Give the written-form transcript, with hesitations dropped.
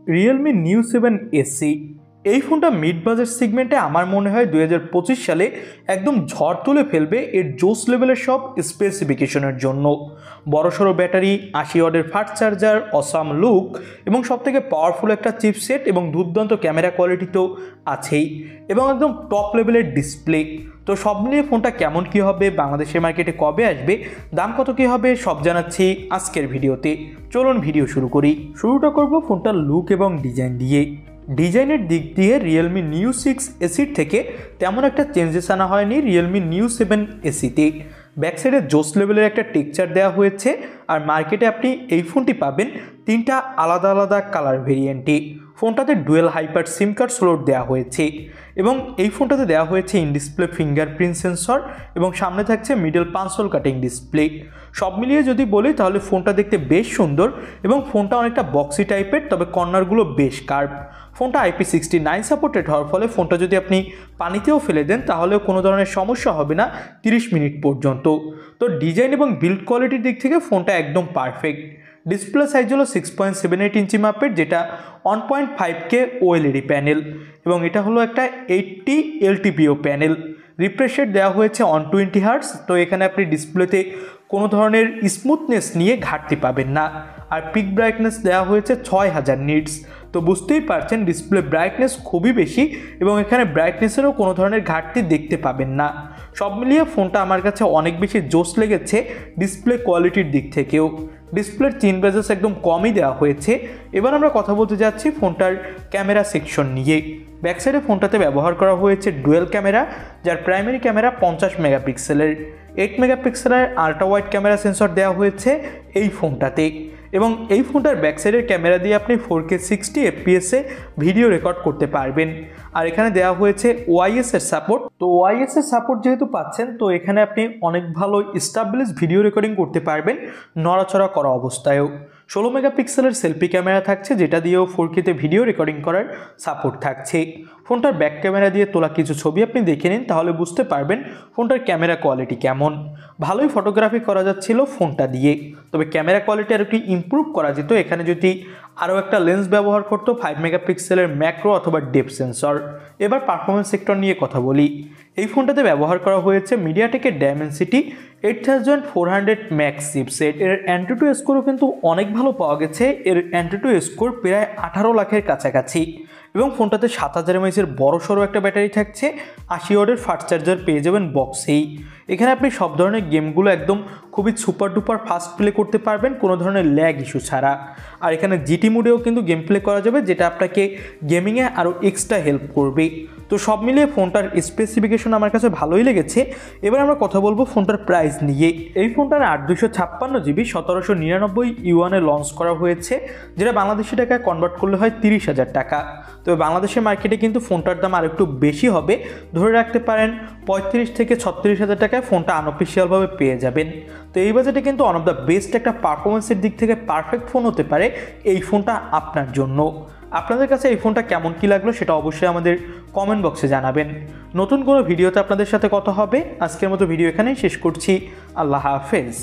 Realme new 7 AC এই ফোনটা mid budget সেগমেন্টে আমার মনে হয় 2025 সালে একদম ঝড় তুলে ফেলবে এর জোস লেভেলের সব স্পেসিফিকেশনের জন্য। বড়সড় ব্যাটারি, 80 ওয়াটের ফাস্ট চার্জার, অসাম লুক এবং সবথেকে পাওয়ারফুল একটা চিপসেট এবং দুর্দান্ত ক্যামেরা কোয়ালিটি তো আছেই, এবং একদম টপ লেভেলের ডিসপ্লে। তো সব মিলিয়ে ফোনটা কেমন কী হবে, বাংলাদেশের মার্কেটে কবে আসবে, দাম কত কী হবে, সব জানাচ্ছি আজকের ভিডিওতে। চলুন ভিডিও শুরু করি। শুরুটা করব ফোনটার লুক এবং ডিজাইন দিয়ে। ডিজাইনের দিক দিয়ে রিয়েলমি নিউ 6 এসির থেকে তেমন একটা চেঞ্জেস আনা হয়নি রিয়েলমি নিউ 7 এসিতে। ব্যাকসাইডে জোস লেভেলের একটা টেক্সচার দেওয়া হয়েছে, আর মার্কেটে আপনি এই ফোনটি পাবেন তিনটা আলাদা আলাদা কালার ভেরিয়েন্টে। ফোনটাতে ডুয়েল হাইপার সিম কার্ড স্লট দেওয়া হয়েছে, এবং এই ফোনটাতে দেওয়া হয়েছে ইন ডিসপ্লে ফিঙ্গারপ্রিন্ট সেন্সর, এবং সামনে থাকছে মিডল পাঁচল কাটিং ডিসপ্লে। সব মিলিয়ে যদি বলি তাহলে ফোনটা দেখতে বেশ সুন্দর, এবং ফোনটা অনেকটা বক্সি টাইপের, তবে কর্নারগুলো বেশ কার্ভ। ফোনটা IP69 সাপোর্টেড হওয়ার ফলে ফোনটা যদি আপনি পানিতেও ফেলে দেন তাহলেও কোনো ধরনের সমস্যা হবে না 30 মিনিট পর্যন্ত। তো ডিজাইন এবং বিল্ড কোয়ালিটির দিক থেকে ফোনটা একদম পারফেক্ট। ডিসপ্লে সাইজ হলো 6.78 ইঞ্চি মাপের, যেটা 1.5K OLED প্যানেল, এবং এটা হলো একটা 80 LTPO প্যানেল। রিফ্রেশ রেট দেওয়া হয়েছে 120 হার্টজ। তো এখানে আপনি ডিসপ্লেতে কোনো ধরনের স্মুথনেস নিয়ে ঘাটতি পাবেন না। আর পিক ব্রাইটনেস দেওয়া হয়েছে 6000 নিটস। তো বুঝতেই পারছেন ডিসপ্লে ব্রাইটনেস খুবই বেশি, এবং এখানে ব্রাইটনেসেরও কোনো ধরনের ঘাটতি দেখতে পাবেন না। সব মিলিয়ে ফোনটা আমার কাছে অনেক বেশি জোস লেগেছে ডিসপ্লে কোয়ালিটির দিক থেকেও। ডিসপ্লের চিন বেজেস একদম কমই দেওয়া হয়েছে। এবার আমরা কথা বলতে যাচ্ছি ফোনটার ক্যামেরা সেকশন নিয়ে। ব্যাকসাইডে ফোনটাতে ব্যবহার করা হয়েছে ডুয়েল ক্যামেরা, যার প্রাইমারি ক্যামেরা 50 মেগাপিক্সেলের। 8 মেগাপিক্সেলের আল্ট্রা ওয়াইড ক্যামেরা সেন্সর দেওয়া হয়েছে এই ফোনটাতে, এবং এই ফোনটার ব্যাকসাইডের ক্যামেরা দিয়ে আপনি 4K 60 FPS-এ ভিডিও রেকর্ড করতে পারবেন। আর এখানে দেওয়া হয়েছে OIS এর সাপোর্ট। তো OIS এর সাপোর্ট যেহেতু পাচ্ছেন, তো এখানে আপনি অনেক ভালো স্টাবলিশ ভিডিও রেকর্ডিং করতে পারবেন নড়াচড়া করা অবস্থায়ও। 16 মেগাপিক্সেলের সেলফি ক্যামেরা থাকছে, যেটা দিয়েও 4K-তে ভিডিও রেকর্ডিং করার সাপোর্ট থাকছে। ফোনটার ব্যাক ক্যামেরা দিয়ে তোলা কিছু ছবি আপনি দেখে নিন, তাহলে বুঝতে পারবেন ফোনটার ক্যামেরা কোয়ালিটি কেমন। ভালোই ফটোগ্রাফি করা যাচ্ছিল ফোনটা দিয়ে, তবে ক্যামেরা কোয়ালিটি আর একটু ইমপ্রুভ করা যেত। এখানে যদি আরও একটা লেন্স ব্যবহার করতো 5 মেগাপিক্সেলের ম্যাক্রো অথবা ডেপথ সেন্সর। এবার পারফরমেন্স সেক্টর নিয়ে কথা বলি। এই ফোনটাতে ব্যবহার করা হয়েছে মিডিয়াটেকের ডায়মেনসিটি 8400 ম্যাক্স চিপসেট। এর অ্যান্টুটু স্কোরও কিন্তু অনেক ভালো পাওয়া গেছে। এর অ্যান্টুটু স্কোর প্রায় 18 লাখের কাছাকাছি, এবং ফোনটাতে 7000 mAh-এর বড়সড় একটা ব্যাটারি থাকছে। 80 ওয়াটের ফাস্ট চার্জার পেয়ে যাবেন বক্সেই। এখানে আপনি সব ধরনের গেমগুলো একদম খুবই সুপার ডুপার ফাস্ট প্লে করতে পারবেন কোনো ধরনের ল্যাগ ইস্যু ছাড়া। আর এখানে জিটি মোডেও কিন্তু গেম প্লে করা যাবে, যেটা আপনাকে গেমিংয়ে আরও এক্সট্রা হেল্প করবে। তো সব মিলিয়ে ফোনটার স্পেসিফিকেশন আমার কাছে ভালোই লেগেছে। এবার আমরা কথা বলবো ফোনটার প্রাইস নিয়ে। এই ফোনটার 8256 GB 1799 ইউয়ানে লঞ্চ করা হয়েছে, যেটা বাংলাদেশি টাকায় কনভার্ট করলে হয় 30,000 টাকা। তবে বাংলাদেশের মার্কেটে কিন্তু ফোনটার দাম আর একটু বেশি হবে, ধরে রাখতে পারেন 35 থেকে 36,000 টাকায় ফোনটা আনঅফিসিয়ালভাবে পেয়ে যাবেন। তো এই বাজেটে কিন্তু ওয়ান অফ দ্য বেস্ট একটা পারফরমেন্সের দিক থেকে পারফেক্ট ফোন হতে পারে এই ফোনটা আপনার জন্য। আপনাদের কাছে এই ফোনটা কেমন কী লাগলো সেটা অবশ্যই আমাদের কমেন্ট বক্সে জানাবেন। নতুন কোনো ভিডিওতে আপনাদের সাথে কথা হবে। আজকের মতো ভিডিও এখানেই শেষ করছি। আল্লাহ হাফেজ।